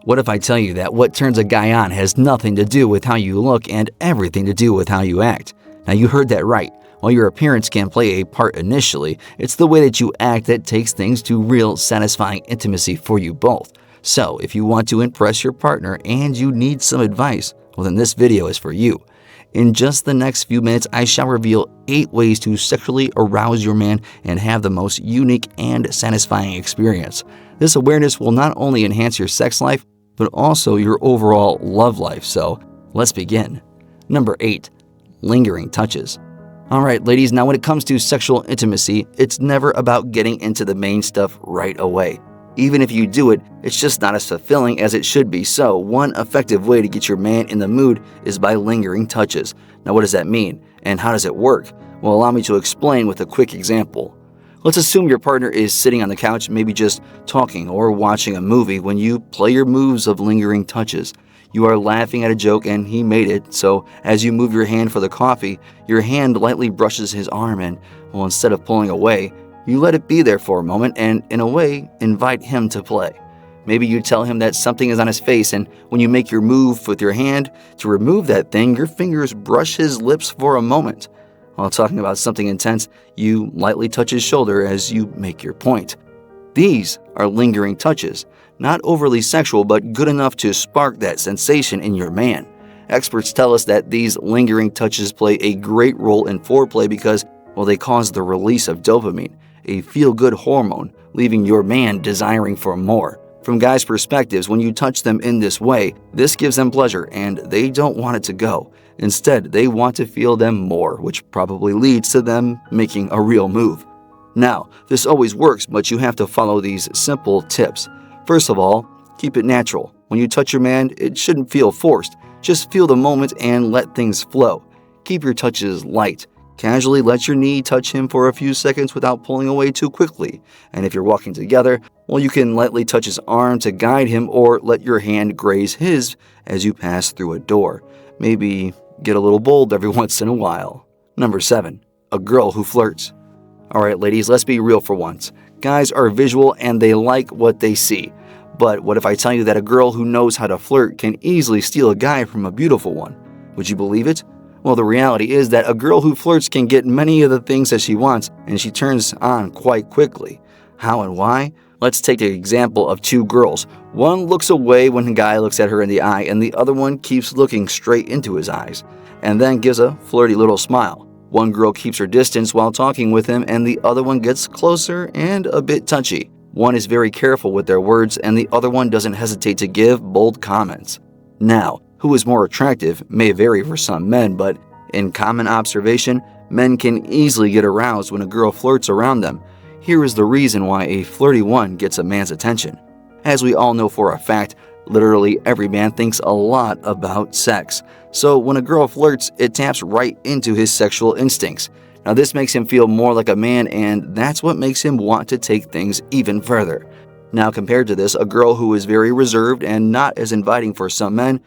What if I tell you that what turns a guy on has nothing to do with how you look and everything to do with how you act? Now you heard that right. While your appearance can play a part initially, it's the way that you act that takes things to real, satisfying intimacy for you both. So if you want to impress your partner and you need some advice, well then this video is for you. In just the next few minutes, I shall reveal 8 ways to sexually arouse your man and have the most unique and satisfying experience. This awareness will not only enhance your sex life, but also your overall love life. So let's begin. Number 8. Lingering touches. Alright ladies, now when it comes to sexual intimacy, it's never about getting into the main stuff right away. Even if you do it, it's just not as fulfilling as it should be. So one effective way to get your man in the mood is by lingering touches. Now what does that mean? And how does it work? Well, allow me to explain with a quick example. Let's assume your partner is sitting on the couch, maybe just talking or watching a movie when you play your moves of lingering touches. You are laughing at a joke and he made it, so as you move your hand for the coffee, your hand lightly brushes his arm and, well, instead of pulling away, you let it be there for a moment and, in a way, invite him to play. Maybe you tell him that something is on his face, and when you make your move with your hand to remove that thing, your fingers brush his lips for a moment. While talking about something intense, you lightly touch his shoulder as you make your point. These are lingering touches, not overly sexual but good enough to spark that sensation in your man. Experts tell us that these lingering touches play a great role in foreplay because, well, they cause the release of dopamine, a feel-good hormone, leaving your man desiring for more. From guys' perspectives, when you touch them in this way, this gives them pleasure and they don't want it to go. Instead, they want to feel them more, which probably leads to them making a real move. Now, this always works, but you have to follow these simple tips. First of all, keep it natural. When you touch your man, it shouldn't feel forced. Just feel the moment and let things flow. Keep your touches light. Casually let your knee touch him for a few seconds without pulling away too quickly. And if you're walking together, well, you can lightly touch his arm to guide him or let your hand graze his as you pass through a door. Maybe get a little bold every once in a while. Number 7. A girl who flirts. Alright ladies, let's be real for once. Guys are visual and they like what they see. But what if I tell you that a girl who knows how to flirt can easily steal a guy from a beautiful one? Would you believe it? Well, the reality is that a girl who flirts can get many of the things that she wants, and she turns on quite quickly. How and why? Let's take the example of 2 girls. One looks away when the guy looks at her in the eye, and the other one keeps looking straight into his eyes, and then gives a flirty little smile. One girl keeps her distance while talking with him, and the other one gets closer and a bit touchy. One is very careful with their words, and the other one doesn't hesitate to give bold comments. Now, who is more attractive may vary for some men, but in common observation, men can easily get aroused when a girl flirts around them. Here is the reason why a flirty one gets a man's attention. As we all know for a fact, literally every man thinks a lot about sex. So when a girl flirts, it taps right into his sexual instincts. Now this makes him feel more like a man, and that's what makes him want to take things even further. Now compared to this, a girl who is very reserved and not as inviting for some men,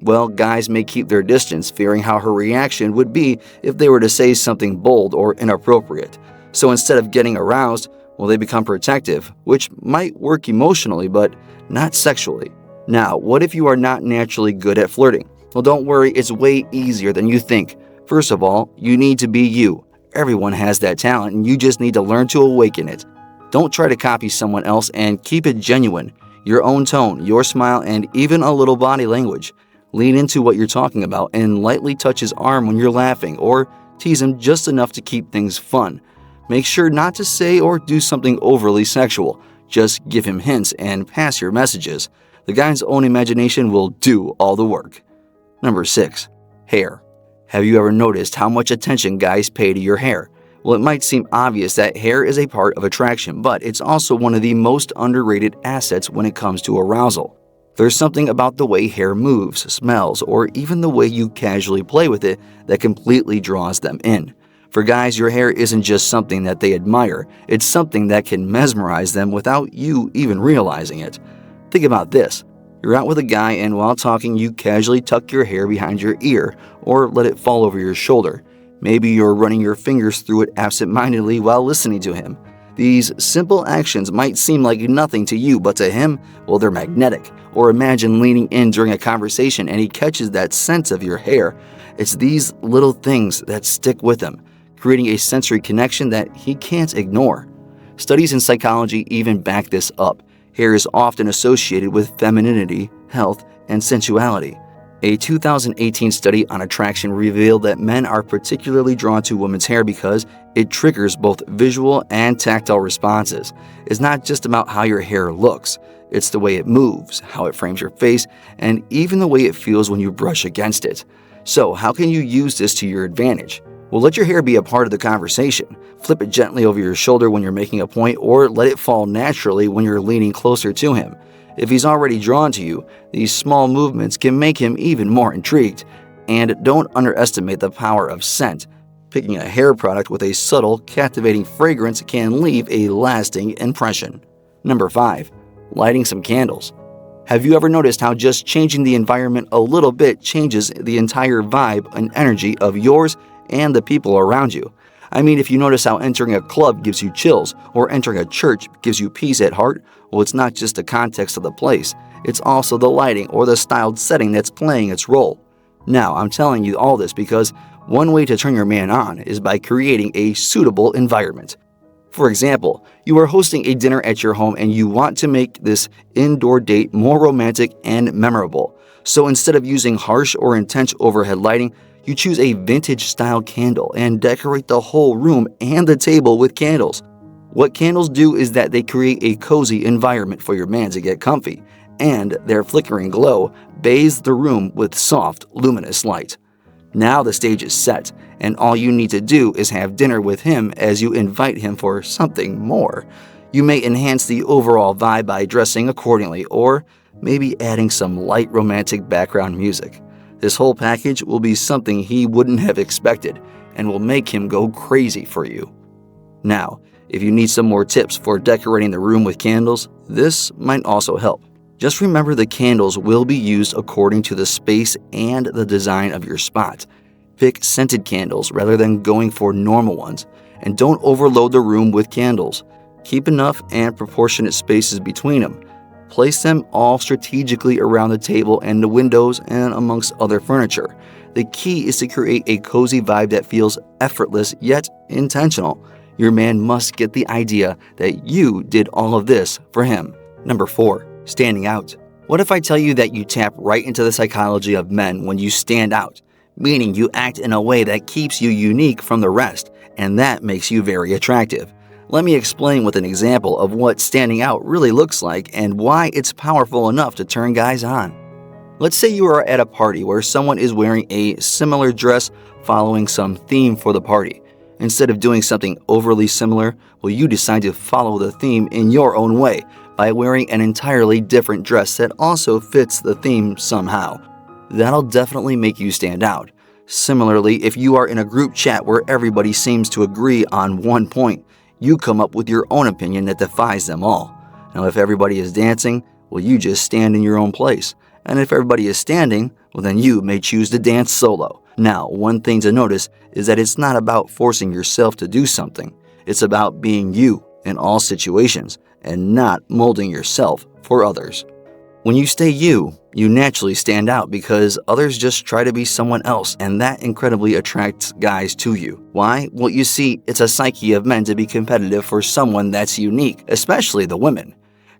well, guys may keep their distance, fearing how her reaction would be if they were to say something bold or inappropriate. So instead of getting aroused, well, they become protective, which might work emotionally, but not sexually. Now, what if you are not naturally good at flirting? Well, don't worry, it's way easier than you think. First of all, you need to be you. Everyone has that talent, and you just need to learn to awaken it. Don't try to copy someone else, and keep it genuine. Your own tone, your smile, and even a little body language. Lean into what you're talking about and lightly touch his arm when you're laughing, or tease him just enough to keep things fun. Make sure not to say or do something overly sexual. Just give him hints and pass your messages. The guy's own imagination will do all the work. Number 6. Hair. Have you ever noticed how much attention guys pay to your hair? Well, it might seem obvious that hair is a part of attraction, but it's also one of the most underrated assets when it comes to arousal. There's something about the way hair moves, smells, or even the way you casually play with it that completely draws them in. For guys, your hair isn't just something that they admire, it's something that can mesmerize them without you even realizing it. Think about this. You're out with a guy and while talking you casually tuck your hair behind your ear or let it fall over your shoulder. Maybe you're running your fingers through it absent-mindedly while listening to him. These simple actions might seem like nothing to you, but to him, well, they're magnetic. Or imagine leaning in during a conversation and he catches that scent of your hair. It's these little things that stick with him, creating a sensory connection that he can't ignore. Studies in psychology even back this up. Hair is often associated with femininity, health, and sensuality. A 2018 study on attraction revealed that men are particularly drawn to women's hair because it triggers both visual and tactile responses. It's not just about how your hair looks, it's the way it moves, how it frames your face, and even the way it feels when you brush against it. So, how can you use this to your advantage? Well, let your hair be a part of the conversation. Flip it gently over your shoulder when you're making a point, or let it fall naturally when you're leaning closer to him. If he's already drawn to you, these small movements can make him even more intrigued. And don't underestimate the power of scent. Picking a hair product with a subtle, captivating fragrance can leave a lasting impression. Number 5. Lighting some candles. Have you ever noticed how just changing the environment a little bit changes the entire vibe and energy of yours and the people around you? I mean, if you notice how entering a club gives you chills or entering a church gives you peace at heart, well, it's not just the context of the place, it's also the lighting or the styled setting that's playing its role. Now, I'm telling you all this because one way to turn your man on is by creating a suitable environment. For example, you are hosting a dinner at your home and you want to make this indoor date more romantic and memorable. So instead of using harsh or intense overhead lighting, you choose a vintage-style candle and decorate the whole room and the table with candles. What candles do is that they create a cozy environment for your man to get comfy, and their flickering glow bathes the room with soft, luminous light. Now the stage is set, and all you need to do is have dinner with him as you invite him for something more. You may enhance the overall vibe by dressing accordingly, or maybe adding some light romantic background music. This whole package will be something he wouldn't have expected and will make him go crazy for you. Now, if you need some more tips for decorating the room with candles, this might also help. Just remember the candles will be used according to the space and the design of your spot. Pick scented candles rather than going for normal ones, and don't overload the room with candles. Keep enough and proportionate spaces between them. Place them all strategically around the table and the windows and amongst other furniture. The key is to create a cozy vibe that feels effortless yet intentional. Your man must get the idea that you did all of this for him. Number 4. Standing out. What if I tell you that you tap right into the psychology of men when you stand out? Meaning you act in a way that keeps you unique from the rest, and that makes you very attractive. Let me explain with an example of what standing out really looks like and why it's powerful enough to turn guys on. Let's say you are at a party where someone is wearing a similar dress following some theme for the party. Instead of doing something overly similar, well, you decide to follow the theme in your own way by wearing an entirely different dress that also fits the theme somehow. That'll definitely make you stand out. Similarly, if you are in a group chat where everybody seems to agree on one point, you come up with your own opinion that defies them all. Now, if everybody is dancing, well, you just stand in your own place. And if everybody is standing, well, then you may choose to dance solo. Now, one thing to notice is that it's not about forcing yourself to do something. It's about being you in all situations and not molding yourself for others. When you stay you naturally stand out because others just try to be someone else, and that incredibly attracts guys to you. Why? Well, you see, it's a psyche of men to be competitive for someone that's unique, especially the women.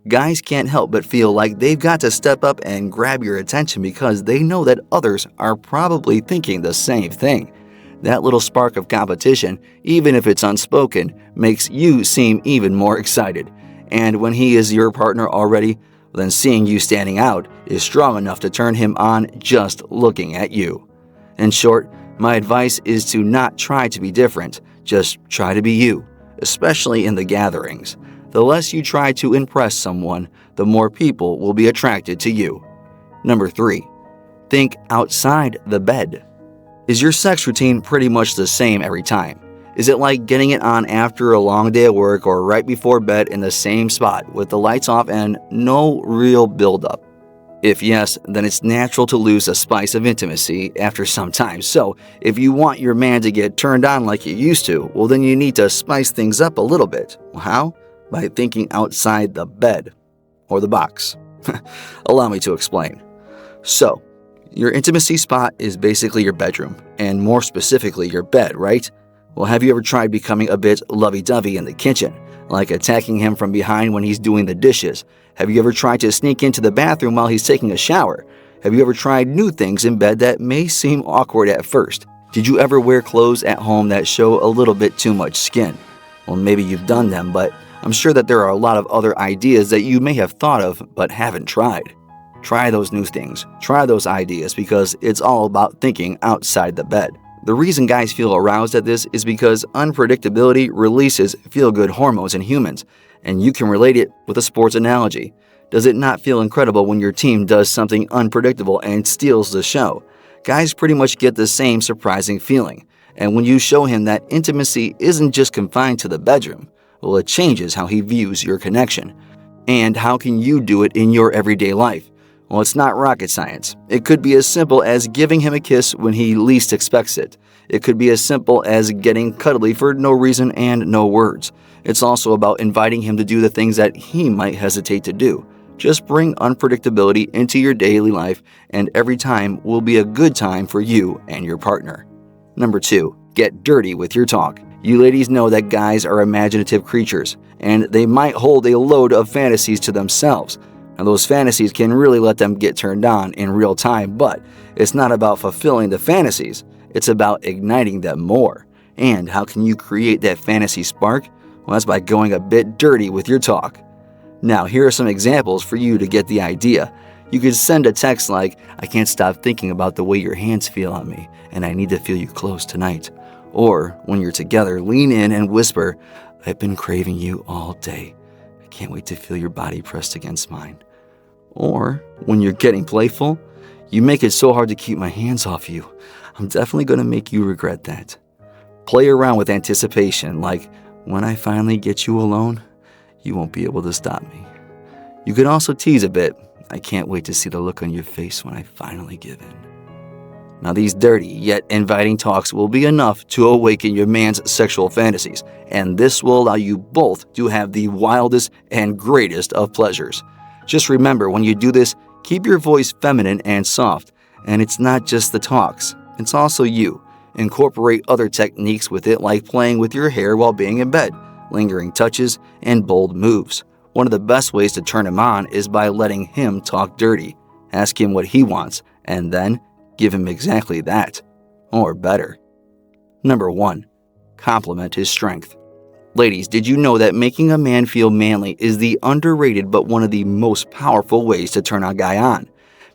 Guys can't help but feel like they've got to step up and grab your attention because they know that others are probably thinking the same thing. That little spark of competition, even if it's unspoken, makes you seem even more excited. And when he is your partner already, then seeing you standing out is strong enough to turn him on just looking at you. In short, my advice is to not try to be different, just try to be you, especially in the gatherings. The less you try to impress someone, the more people will be attracted to you. Number 3. Think outside the bed. Is your sex routine pretty much the same every time? Is it like getting it on after a long day at work or right before bed in the same spot with the lights off and no real build-up? If yes, then it's natural to lose a spice of intimacy after some time. So, if you want your man to get turned on like you used to, well then you need to spice things up a little bit. How? By thinking outside the bed or the box. Allow me to explain. So, your intimacy spot is basically your bedroom, and more specifically your bed, right? Well, have you ever tried becoming a bit lovey-dovey in the kitchen, like attacking him from behind when he's doing the dishes? Have you ever tried to sneak into the bathroom while he's taking a shower? Have you ever tried new things in bed that may seem awkward at first? Did you ever wear clothes at home that show a little bit too much skin? Well, maybe you've done them, but I'm sure that there are a lot of other ideas that you may have thought of but haven't tried. Try those new things. Try those ideas because it's all about thinking outside the bed. The reason guys feel aroused at this is because unpredictability releases feel-good hormones in humans, and you can relate it with a sports analogy. Does it not feel incredible when your team does something unpredictable and steals the show? Guys pretty much get the same surprising feeling, and when you show him that intimacy isn't just confined to the bedroom, well, it changes how he views your connection. And how can you do it in your everyday life? Well, it's not rocket science. It could be as simple as giving him a kiss when he least expects it. It could be as simple as getting cuddly for no reason and no words. It's also about inviting him to do the things that he might hesitate to do. Just bring unpredictability into your daily life, and every time will be a good time for you and your partner. Number 2, get dirty with your talk. You ladies know that guys are imaginative creatures, and they might hold a load of fantasies to themselves. Now, those fantasies can really let them get turned on in real time, but it's not about fulfilling the fantasies. It's about igniting them more. And how can you create that fantasy spark? Well, that's by going a bit dirty with your talk. Now, here are some examples for you to get the idea. You could send a text like, "I can't stop thinking about the way your hands feel on me, and I need to feel you close tonight." Or, when you're together, lean in and whisper, "I've been craving you all day. I can't wait to feel your body pressed against mine." Or, when you're getting playful, "You make it so hard to keep my hands off you. I'm definitely going to make you regret that." Play around with anticipation, like, "When I finally get you alone, you won't be able to stop me." You can also tease a bit, "I can't wait to see the look on your face when I finally give in." Now, these dirty yet inviting talks will be enough to awaken your man's sexual fantasies, and this will allow you both to have the wildest and greatest of pleasures. Just remember, when you do this, keep your voice feminine and soft, and it's not just the talks, it's also you. Incorporate other techniques with it, like playing with your hair while being in bed, lingering touches, and bold moves. One of the best ways to turn him on is by letting him talk dirty. Ask him what he wants, and then give him exactly that, or better. Number 1, compliment his strength. Ladies, did you know that making a man feel manly is the underrated but one of the most powerful ways to turn a guy on?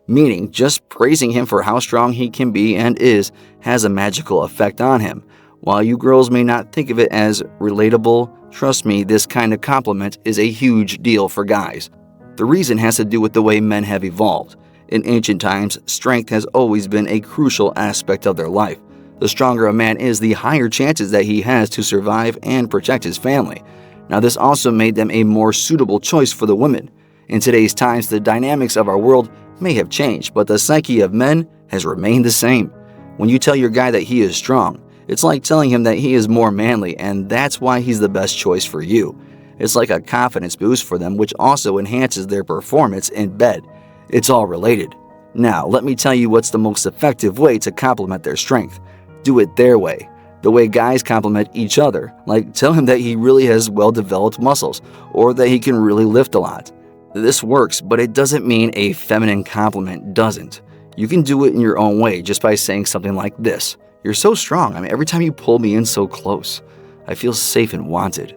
Meaning, just praising him for how strong he can be and is has a magical effect on him. While you girls may not think of it as relatable, trust me, this kind of compliment is a huge deal for guys. The reason has to do with the way men have evolved. In ancient times, strength has always been a crucial aspect of their life. The stronger a man is, the higher chances that he has to survive and protect his family. Now, this also made them a more suitable choice for the women. In today's times, the dynamics of our world may have changed, but the psyche of men has remained the same. When you tell your guy that he is strong, it's like telling him that he is more manly, and that's why he's the best choice for you. It's like a confidence boost for them, which also enhances their performance in bed. It's all related. Now, let me tell you what's the most effective way to compliment their strength. Do it their way, the way guys compliment each other. Like, tell him that he really has well-developed muscles, or that he can really lift a lot. This works, but it doesn't mean a feminine compliment doesn't. You can do it in your own way just by saying something like this. "You're so strong. Every time you pull me in so close, I feel safe and wanted."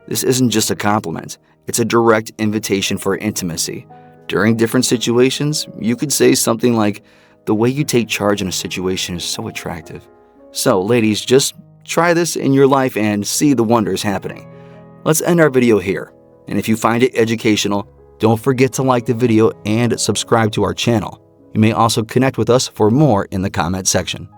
This isn't just a compliment. It's a direct invitation for intimacy. During different situations, you could say something like, "The way you take charge in a situation is so attractive." So, ladies, just try this in your life and see the wonders happening. Let's end our video here. And if you find it educational, don't forget to like the video and subscribe to our channel. You may also connect with us for more in the comment section.